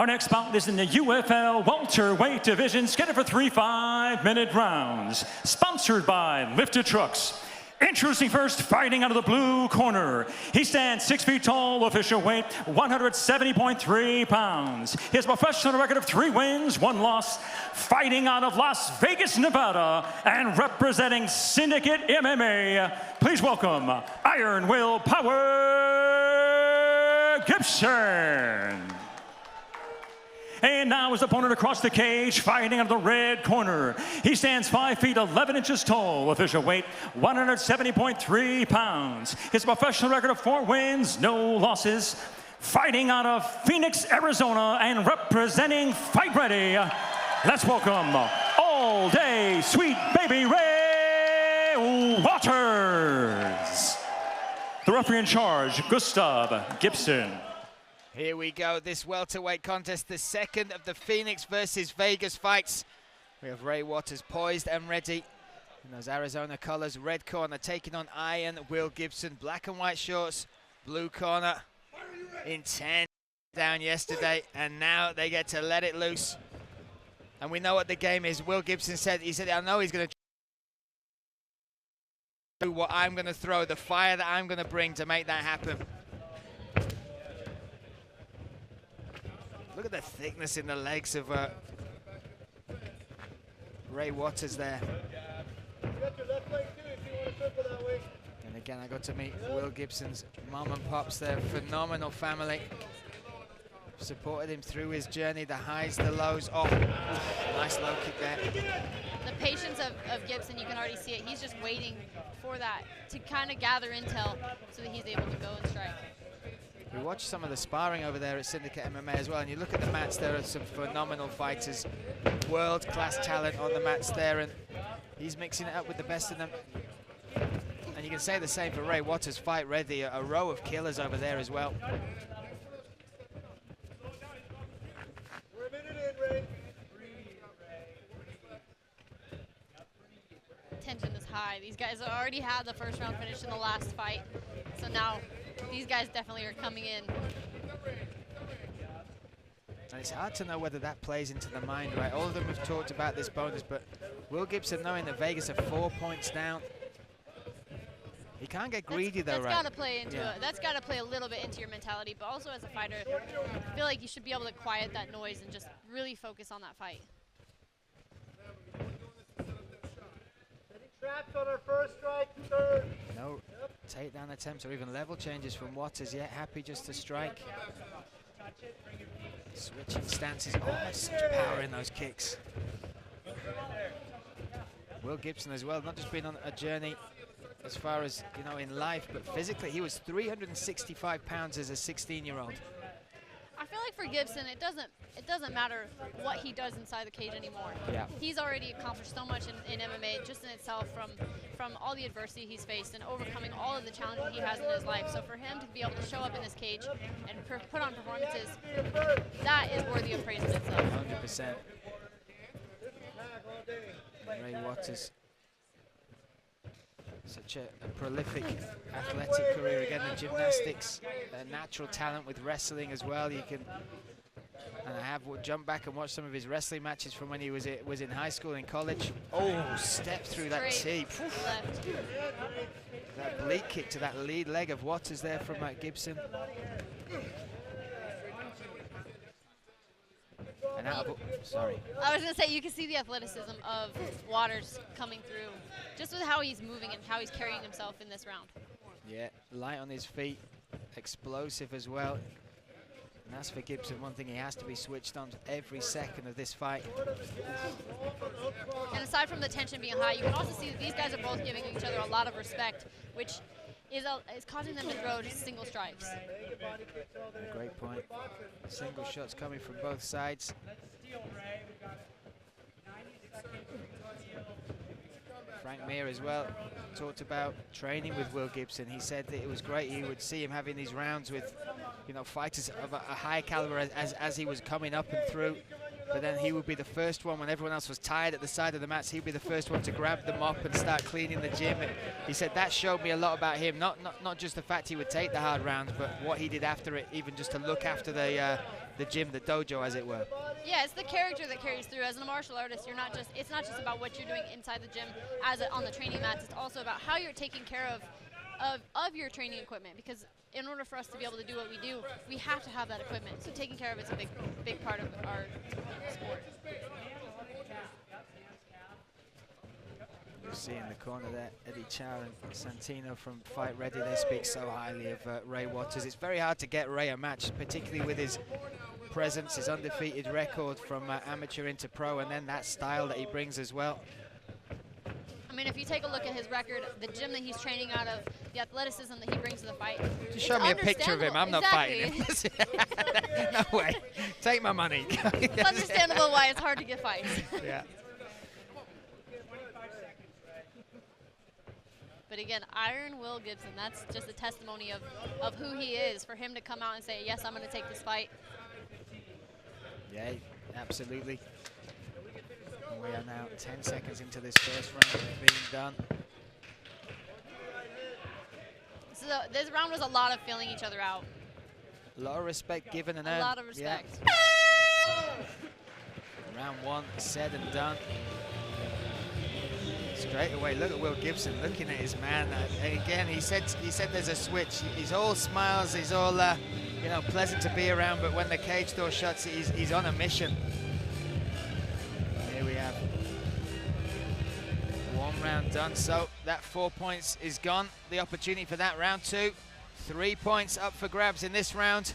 Our next bout is in the UFL Welterweight division, scheduled for 3 5-minute rounds. Sponsored by Lifted Trucks. Introducing first, fighting out of the blue corner. He stands 6 feet tall, official weight 170.3 pounds. His professional record of 3 wins, 1 loss. Fighting out of Las Vegas, Nevada, and representing Syndicate MMA. Please welcome Iron Will Power Gibson. And now his opponent across the cage, fighting out of the red corner. He stands 5 feet 11 inches tall, official weight 170.3 pounds. His professional record of 4 wins, no losses. Fighting out of Phoenix, Arizona, and representing Fight Ready. Let's welcome All Day Sweet Baby Ray Waters. The referee in charge, Gustav Gibson. Here we go, this welterweight contest, the second of the Phoenix versus Vegas fights. We have Ray Waters poised and ready in those Arizona colors. Red corner taking on Iron Will Gibson. Black and white shorts, blue corner. Intense down yesterday, and now they get to let it loose. And we know what the game is. Will Gibson said, I know he's going to do what I'm going to throw, the fire that I'm going to bring to make that happen. Look at the thickness in the legs of Ray Waters there. And again, I got to meet Will Gibson's mom and pops there. Phenomenal family. Supported him through his journey, the highs, the lows. Oh, nice low kick there. The patience of Gibson, you can already see it. He's just waiting for that to kind of gather intel so that he's able to go and strike. We watched some of the sparring over there at Syndicate MMA as well, and you look at the mats, there are some phenomenal fighters, world-class talent on the mats there, and he's mixing it up with the best of them. And you can say the same for Ray Waters, Fight Ready, a row of killers over there as well. We're a minute in, Ray. Tension is high. These guys already had the first round finish in the last fight, so now these guys definitely are coming in. And it's hard to know whether that plays into the mind, right? All of them have talked about this bonus, but Will Gibson, knowing that Vegas are 4 points down, he can't get greedy though, right? That's got to play into it. That's got to play a little bit into your mentality, but also as a fighter, I feel like you should be able to quiet that noise and just really focus on that fight. Traps on our first strike, third. No takedown attempts or even level changes from Waters yet. Happy just to strike. Switching stances. Oh, such power in those kicks. Will Gibson as well, not just been on a journey as far as, you know, in life, but physically he was 365 pounds as a 16-year-old. I feel like for Gibson, it doesn't matter what he does inside the cage anymore. Yeah. He's already accomplished so much in MMA just in itself, from all the adversity he's faced and overcoming all of the challenges he has in his life. So for him to be able to show up in this cage and put on performances, that is worthy of praise in itself. 100%. Ray Waters, such a prolific athletic career. Again, the gymnastics, a natural talent with wrestling as well. You can, and I have jumped back and watched some of his wrestling matches from when he was in high school and college. Oh, step through that tee. That oblique kick to that lead leg of Waters there from Gibson. And out of, sorry. I was going to say, you can see the athleticism of Waters coming through, just with how he's moving and how he's carrying himself in this round. Yeah, light on his feet, explosive as well. And that's for Gibson, one thing he has to be switched on every second of this fight. And aside from the tension being high, you can also see that these guys are both giving each other a lot of respect, which is causing them to throw just single strikes. Great point. Single shots coming from both sides. Frank Mir as well talked about training with Will Gibson. He said that it was great. He would see him having these rounds with, you know, fighters of a high caliber as he was coming up and through. But then he would be the first one when everyone else was tired at the side of the mats. He'd be the first one to grab the mop and start cleaning the gym. And he said that showed me a lot about him. Not just the fact he would take the hard rounds, but what he did after it, even just to look after the the gym, the dojo, as it were. Yeah, it's the character that carries through. As a martial artist, you're not just, it's not just about what you're doing inside the gym on the training mats. It's also about how you're taking care of your training equipment, because in order for us to be able to do what we do, we have to have that equipment. So taking care of it's a big part of our sport. You see in the corner there, Eddie Chow and Santino from Fight Ready. They speak so highly of Ray Waters. It's very hard to get Ray a match, particularly with his presence, his undefeated record from amateur into pro, and then that style that he brings as well. I mean, if you take a look at his record, the gym that he's training out of, the athleticism that he brings to the fight. Just show me a picture of him. I'm not fighting him. No way. Take my money. It's understandable why it's hard to get fights. Yeah. But again, Iron Will Gibson, that's just a testimony of who he is. For him to come out and say, yes, I'm going to take this fight. Yeah, absolutely. And we are now 10 seconds into this first round being done. So this round was a lot of feeling each other out. A lot of respect given and earned. A lot of respect. Yeah. Round one said and done. Straight away, look at Will Gibson looking at his man. Again, he said there's a switch. He's all smiles. He's all you know, pleasant to be around. But when the cage door shuts, he's on a mission. Here we have one round done. So that 4 points is gone. The opportunity for that round two. 3 points up for grabs in this round.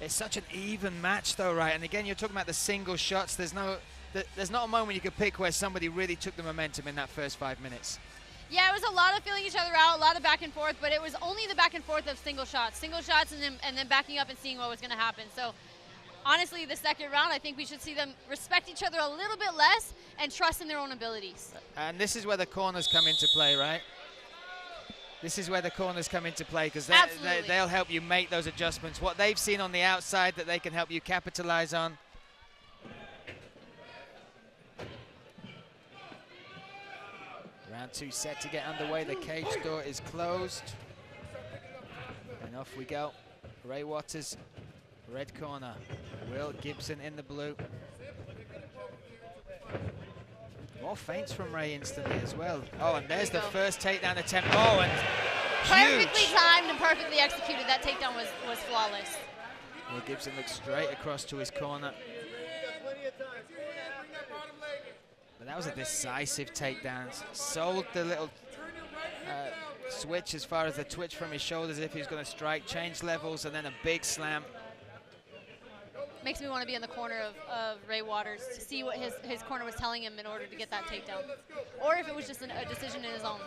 It's such an even match, though, right? And again, you're talking about the single shots. There's not a moment you could pick where somebody really took the momentum in that first 5 minutes. Yeah, it was a lot of feeling each other out, a lot of back and forth, but it was only the back and forth of single shots and then backing up and seeing what was going to happen. So honestly, the second round, I think we should see them respect each other a little bit less and trust in their own abilities. And this is where the corners come into play, right? This is where the corners come into play, because they'll help you make those adjustments. What they've seen on the outside that they can help you capitalize on. Round two set to get underway. The cage door is closed. And off we go. Ray Waters, red corner. Will Gibson in the blue. More feints from Ray instantly as well. Oh, and there's the first takedown attempt. Oh, and perfectly huge. timed and perfectly executed. That takedown was flawless. Will Gibson looks straight across to his corner. But that was a decisive takedown. Sold the little switch as far as the twitch from his shoulders if he was going to strike, change levels, and then a big slam. Makes me want to be in the corner of Ray Waters to see what his corner was telling him in order to get that takedown. Or if it was just a decision in his own.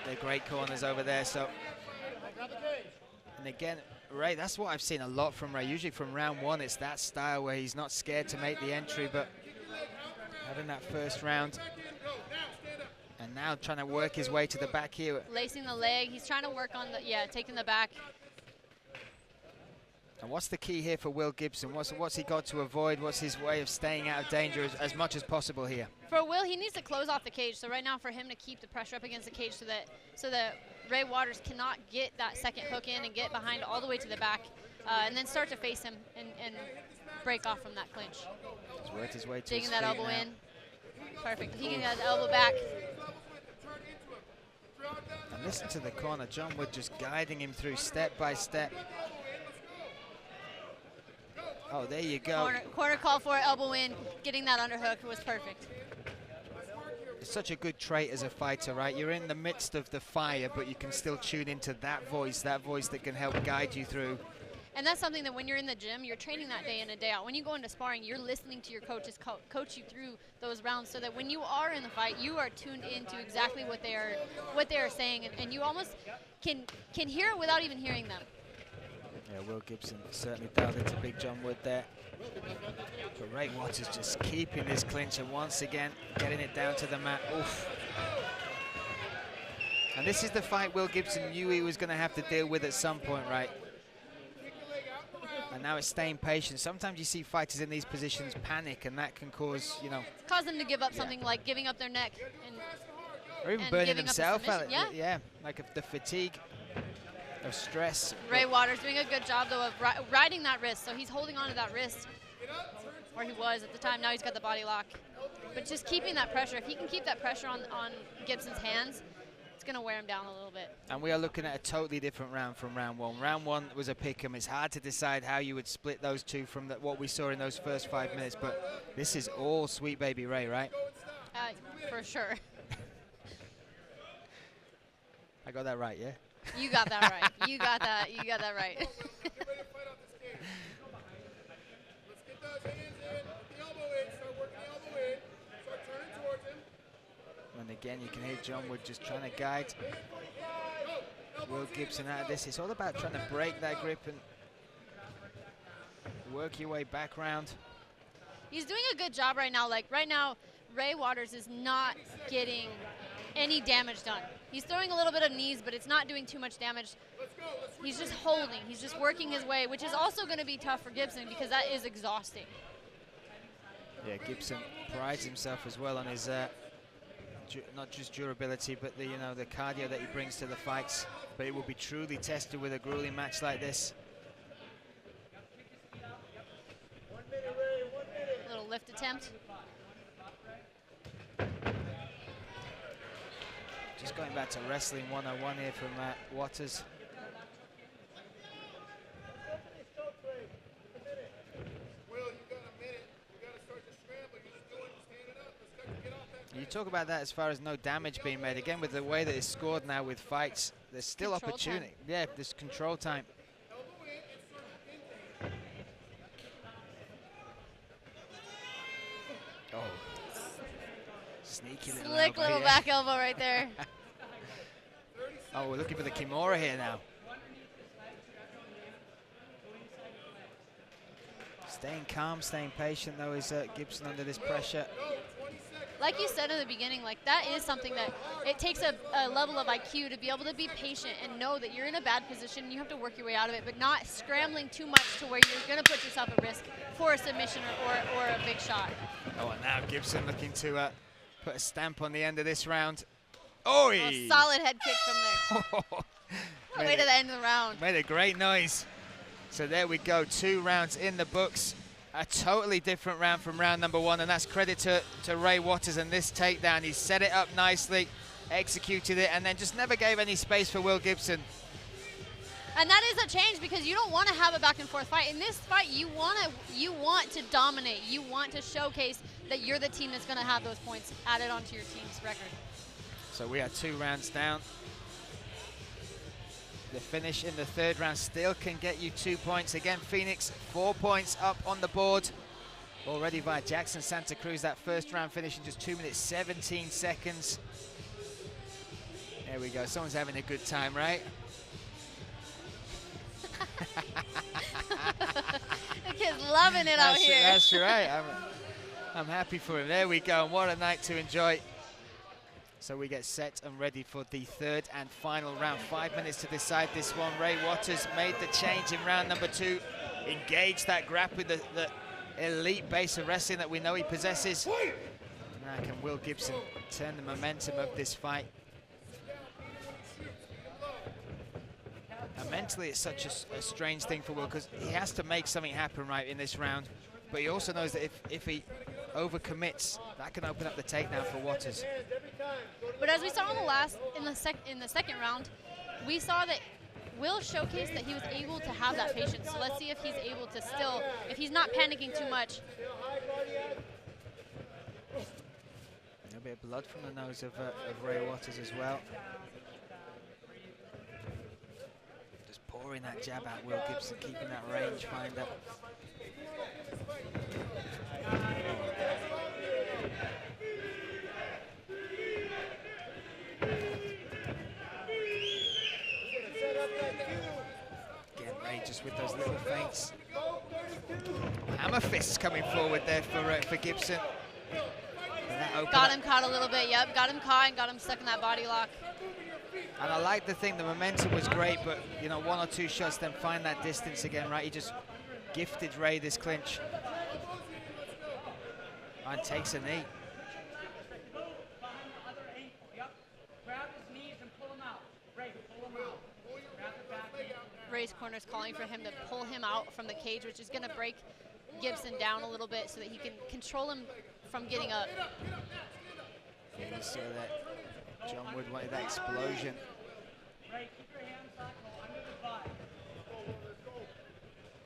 They're great corners over there. So, and again, Ray, that's what I've seen a lot from Ray. Usually from round one, it's that style where he's not scared to make the entry, but having that first round. And now trying to work his way to the back here. Lacing the leg. He's trying to work on taking the back. And what's the key here for Will Gibson? What's he got to avoid? What's his way of staying out of danger as much as possible here? For Will, he needs to close off the cage. So right now, for him to keep the pressure up against the cage so that Ray Waters cannot get that second hook in and get behind all the way to the back, and then start to face him and break off from that clinch. He's worked his way to digging his that feet elbow now. in. Perfect. He can get the elbow back. And listen to the corner. John Wood just guiding him through step by step. Oh, there you go. Corner call for it, elbow in, getting that underhook was perfect. It's such a good trait as a fighter, right? You're in the midst of the fire, but you can still tune into that voice that can help guide you through. And that's something that when you're in the gym, you're training that day in and day out. When you go into sparring, you're listening to your coaches coach you through those rounds so that when you are in the fight, you are tuned into exactly what they are saying, and you almost can hear it without even hearing them. Yeah, Will Gibson certainly dialed into Big John Wood there. But Ray Waters just keeping this clinch and once again getting it down to the mat. Oof. And this is the fight Will Gibson knew he was going to have to deal with at some point, right? And now it's staying patient. Sometimes you see fighters in these positions panic, and that can cause, you know, cause them to give up something like giving up their neck or even burning giving up a themselves out. submission, Yeah, like the fatigue. of stress. Ray Waters doing a good job, though, of riding that wrist. So he's holding on to that wrist, or he was at the time. Now he's got the body lock. But just keeping that pressure. If he can keep that pressure on Gibson's hands, it's going to wear him down a little bit. And we are looking at a totally different round from round one. Round one was a pick-em. It's hard to decide how you would split those two from what we saw in those first 5 minutes. But this is all Sweet Baby Ray, right? For sure. I got that right, yeah? You got that right. You got that. You got that right. Get ready to fight off this cage. Let's get those hands in, put the elbow in, start working the elbow in, start turning towards him. And again, you can hear John Wood just trying to guide Will Gibson out of this. It's all about trying to break that grip and work your way back round. He's doing a good job right now. Like right now, Ray Waters is not getting any damage done. He's throwing a little bit of knees, but it's not doing too much damage. He's just holding. He's just working his way, which is also going to be tough for Gibson because that is exhausting. Yeah, Gibson prides himself as well on his not just durability, but the the cardio that he brings to the fights. But it will be truly tested with a grueling match like this. 1 minute, Ray, 1 minute. Little lift attempt. Just going back to wrestling 101 here from Waters. Will, you got a minute. You got to start to scramble. You're just doing, standing up. Let's start to get off that. You talk about that as far as no damage being made. Again, with the way that it's scored now with fights, there's still Control opportunity. time. Yeah, there's control time. Elbow in and sort of in. Oh, sneaky little Slick elbow, little yeah. back elbow right there. Oh, we're looking for the Kimura here now. Staying calm, staying patient though is Gibson under this pressure. Like you said in the beginning, like that is something that it takes a level of IQ to be able to be patient and know that you're in a bad position and you have to work your way out of it, but not scrambling too much to where you're going to put yourself at risk for a submission or a big shot. Oh, and now Gibson looking to put a stamp on the end of this round. Oh, A solid head kick from there. Way to the end of the round. Made a great noise. So there we go, 2 rounds in the books. A totally different round from round number 1, and that's credit to Ray Waters and this takedown. He set it up nicely, executed it, and then just never gave any space for Will Gibson. And that is a change because you don't want to have a back and forth fight. In this fight, you want to dominate. You want to showcase that you're the team that's going to have those points added onto your team's record. So we are 2 rounds down. The finish in the 3rd round still can get you 2 points. Again, Phoenix 4 points up on the board. Already by Jackson Santa Cruz, that 1st round finish in just 2 minutes, 17 seconds. There we go, someone's having a good time, right? The kid's loving it out here. That's right, I'm happy for him. There we go, and what a night to enjoy. So we get set and ready for the 3rd and final round. 5 minutes to decide this one. Ray Waters made the change in round number 2. Engaged that grab with the elite base of wrestling that we know he possesses. Now can Will Gibson turn the momentum of this fight? And mentally it's such a strange thing for Will because he has to make something happen right in this round. But he also knows that if he overcommits, that can open up the takedown for Waters. But as we saw in the second round, we saw that Will showcased that he was able to have that patience. So let's see if he's able to still, if he's not panicking too much. A little bit of blood from the nose of Ray Waters as well. Just pouring that jab out, Will Gibson, keeping that rangefinder. Again, Ray just with those little feints. Hammer fists coming forward there for Gibson. Got him caught a little bit, yep. Got him caught and got him stuck in that body lock. And I like the thing, the momentum was great, but 1 or 2 shots, then find that distance again, right? He just gifted Ray this clinch. And takes a knee. Ray's corner is calling for him to pull him out from the cage, which is going to break Gibson down a little bit so that he can control him from getting up. Yeah, you saw that John Wood wanted that explosion.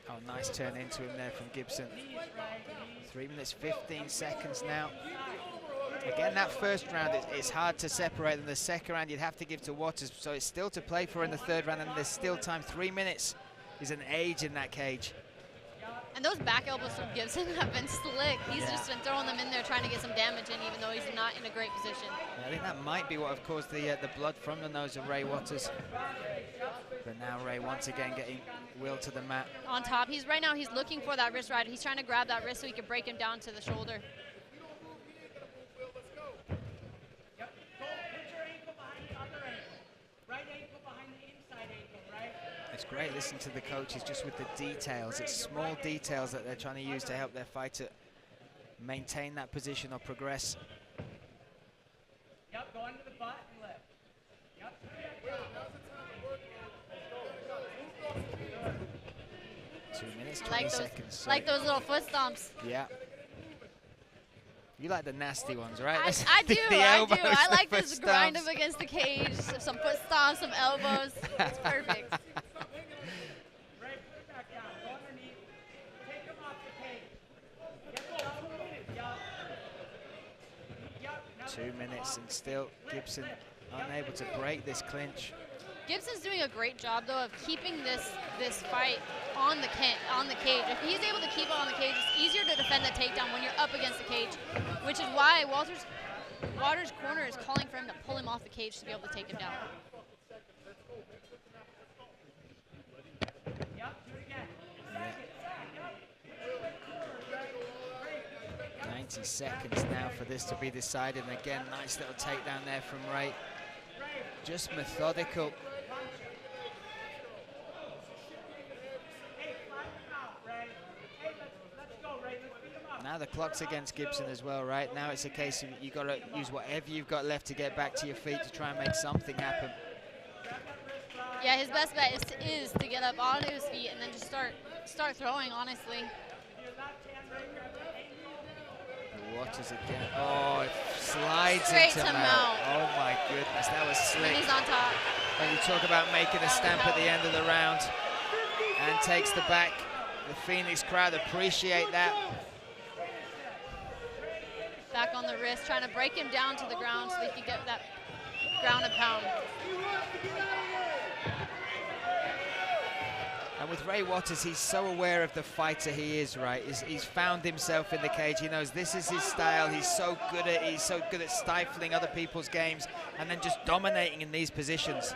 Oh, nice turn into him there from Gibson. 3 minutes, 15 seconds now. Again, that first round, it's hard to separate them. The second round, you'd have to give to Waters, so it's still to play for in the third round, and there's still time. 3 minutes is an age in that cage. And those back elbows from Gibson have been slick. He's just been throwing them in there, trying to get some damage in, even though he's not in a great position. I think that might be what have caused the blood from the nose of Ray Waters. But now Ray once again getting Will to the mat. On top, right now he's looking for that wrist ride. He's trying to grab that wrist so he can break him down to the shoulder. It's great listening to the coaches just with the details. It's small details that they're trying to use to help their fighter maintain that position or progress. Yep, go under the butt and lift. Yep. 2 minutes, 20 seconds. So like those little foot stomps. yeah. You like the nasty ones, right? I do, I do. I like foot this grind stomps. up against the cage, some foot stomps, some elbows. It's perfect. 2 minutes and still Gibson unable to break this clinch. Gibson's doing a great job though of keeping this fight on the cage. If he's able to keep it on the cage, it's easier to defend the takedown when you're up against the cage, which is why Waters' corner is calling for him to pull him off the cage to be able to take him down. 90 seconds now for this to be decided. And again, nice little takedown there from Ray. Just methodical. Now the clock's against Gibson as well, right? Now it's a case of you've got to use whatever you've got left to get back to your feet to try and make something happen. Yeah, his best bet is to get up onto his feet and then just start throwing, honestly. Waters again. Oh, it slides Straight into to mount. mount. Oh my goodness, that was slick. And he's on top. When you talk about making a stamp at the end of the round and takes the back, the Phoenix crowd appreciate that. Back on the wrist, trying to break him down to the ground so he can get that ground and pound. And with Ray Waters, he's so aware of the fighter he is, right? He's found himself in the cage. He knows this is his style. He's so good at stifling other people's games and then just dominating in these positions.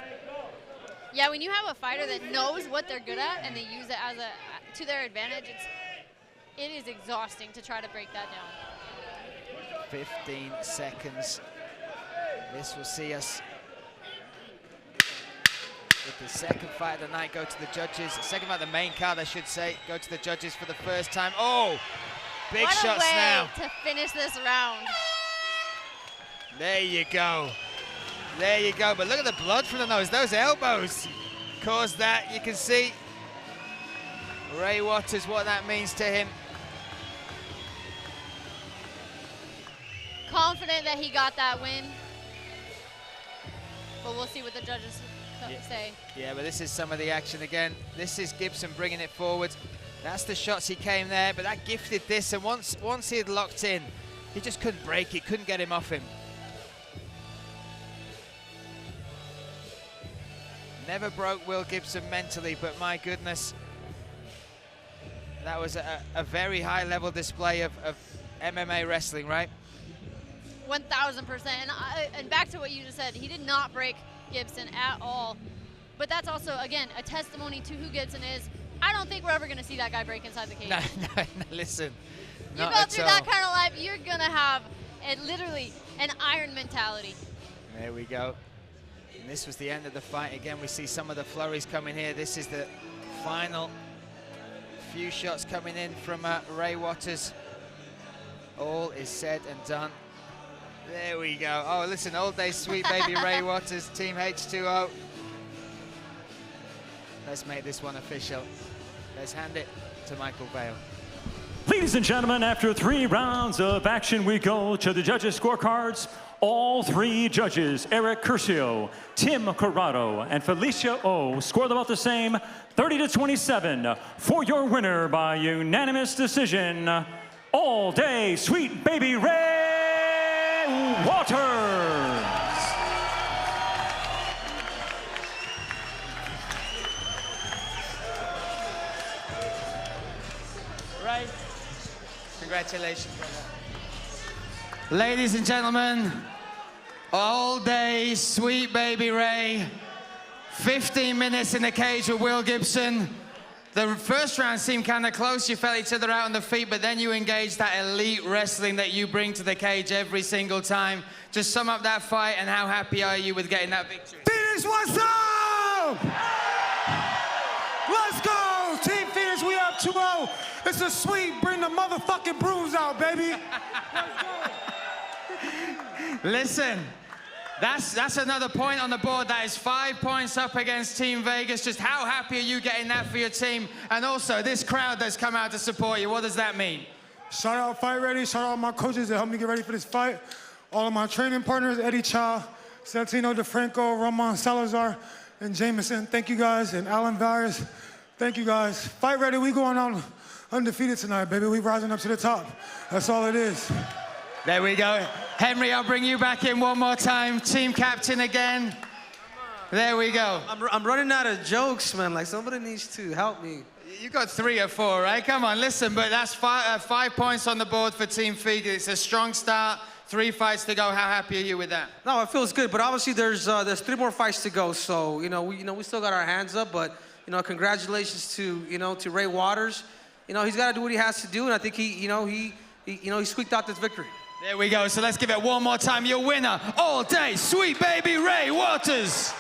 Yeah, when you have a fighter that knows what they're good at and they use it as to their advantage, it is exhausting to try to break that down. 15 seconds. This will see us with the second fight of the night go to the judges. The second fight of the main card, I should say, go to the judges for the first time. Oh, big shots now. What a way to finish this round. There you go. There you go. But look at the blood from the nose. Those elbows caused that. You can see Ray Waters, what that means to him. Confident that he got that win. But we'll see what the judges say. Yeah, but this is some of the action again. This is Gibson bringing it forward. That's the shots he came there, but that gifted this. And once he had locked in, he just couldn't break it, couldn't get him off him. Never broke Will Gibson mentally, but my goodness, that was a very high level display of MMA wrestling, right? 1,000%. And back to what you just said, he did not break Gibson at all. But that's also, again, a testimony to who Gibson is. I don't think we're ever going to see that guy break inside the cage. No, listen. You go through that kind of life, you're going to have literally an iron mentality. There we go. And this was the end of the fight. Again, we see some of the flurries coming here. This is the final few shots coming in from Ray Waters. All is said and done. There we go. Oh, listen, all day sweet baby Ray Waters, Team H2O. Let's make this one official. Let's hand it to Michael Vale. Ladies and gentlemen, after 3 rounds of action, we go to the judges' scorecards. All 3 judges, Eric Curcio, Tim Corrado, and Felicia O, scored about the same, 30-27, for your winner by unanimous decision, All Day Sweet Baby Ray Waters. Ray, congratulations, brother. Ladies and gentlemen, All Day Sweet Baby Ray, 15 minutes in the cage with Will Gibson. The first round seemed kind of close. You felt each other out on the feet, but then you engaged that elite wrestling that you bring to the cage every single time. Just sum up that fight, and how happy are you with getting that victory? Phoenix, what's up? Let's go! Team Phoenix, we up 2-0. It's a sweep. Bring the motherfucking brooms out, baby. Let's go. Listen, that's another point on the board. That is 5 points up against Team Vegas. Just how happy are you getting that for your team? And also, this crowd that's come out to support you, what does that mean? Shout out Fight Ready. Shout out my coaches that helped me get ready for this fight. All of my training partners, Eddie Chow, Santino DeFranco, Roman Salazar, and Jameson. Thank you guys. And Alan Vargas. Thank you guys. Fight Ready, we going on undefeated tonight, baby. We rising up to the top. That's all it is. There we go. Henry, I'll bring you back in one more time. Team captain again. There we go. I'm running out of jokes, man. Like, somebody needs to help me. You got 3 or 4, right? Come on, listen, but that's 5 points on the board for Team Phoenix. It's a strong start. 3 fights to go. How happy are you with that? No, it feels good, but obviously there's 3 more fights to go. So, we still got our hands up, but, congratulations to Ray Waters. He's got to do what he has to do, and I think he squeaked out this victory. There we go. So let's give it one more time. Your winner, All Day Sweet Baby Ray Waters.